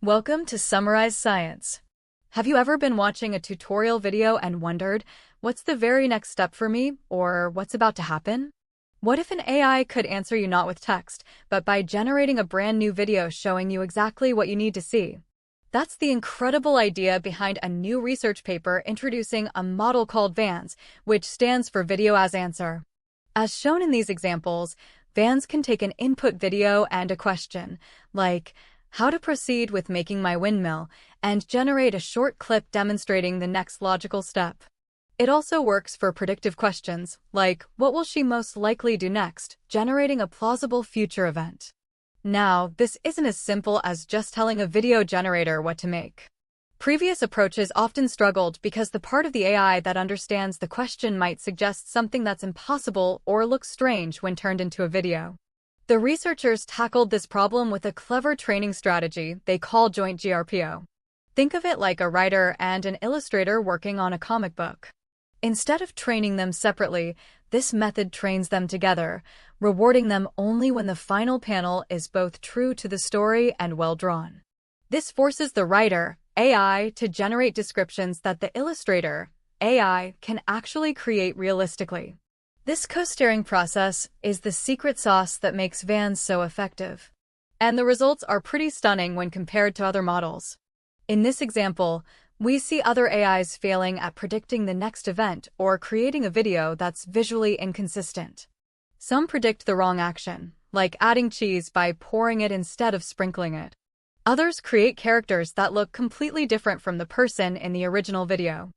Welcome to Summarize Science. Have you ever been watching a tutorial video and wondered, what's the very next step for me, or what's about to happen? What if an AI could answer you not with text, but by generating a brand new video showing you exactly what you need to see? That's the incredible idea behind a new research paper introducing a model called VANS, which stands for Video as Answer. As shown in these examples, VANS can take an input video and a question, like, how to proceed with making my windmill, and generate a short clip demonstrating the next logical step. It also works for predictive questions, like, what will she most likely do next, generating a plausible future event. Now, this isn't as simple as just telling a video generator what to make. Previous approaches often struggled because the part of the AI that understands the question might suggest something that's impossible or looks strange when turned into a video. The researchers tackled this problem with a clever training strategy they call Joint-GRPO. Think of it like a writer and an illustrator working on a comic book. Instead of training them separately, this method trains them together, rewarding them only when the final panel is both true to the story and well drawn. This forces the writer, AI, to generate descriptions that the illustrator, AI, can actually create realistically. This co-steering process is the secret sauce that makes VANS so effective. And the results are pretty stunning when compared to other models. In this example, we see other AIs failing at predicting the next event or creating a video that's visually inconsistent. Some predict the wrong action, like adding cheese by pouring it instead of sprinkling it. Others create characters that look completely different from the person in the original video.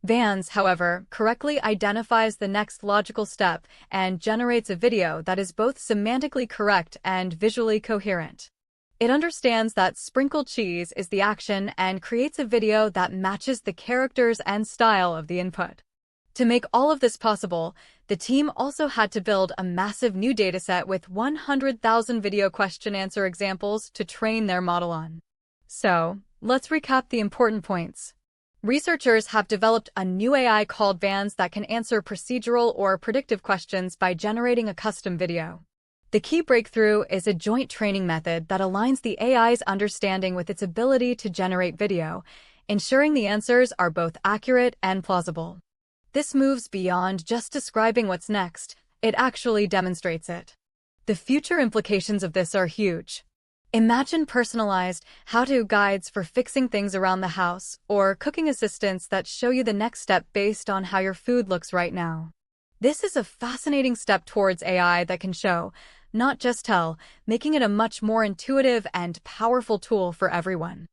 VANS, however, correctly identifies the next logical step and generates a video that is both semantically correct and visually coherent. It understands that sprinkled cheese is the action and creates a video that matches the characters and style of the input. To make all of this possible, the team also had to build a massive new dataset with 100,000 video question-answer examples to train their model on. So, let's recap the important points. Researchers have developed a new AI called VANS that can answer procedural or predictive questions by generating a custom video. The key breakthrough is a joint training method that aligns the AI's understanding with its ability to generate video, ensuring the answers are both accurate and plausible. This moves beyond just describing what's next, it actually demonstrates it. The future implications of this are huge. Imagine personalized how-to guides for fixing things around the house, or cooking assistants that show you the next step based on how your food looks right now. This is a fascinating step towards AI that can show, not just tell, making it a much more intuitive and powerful tool for everyone.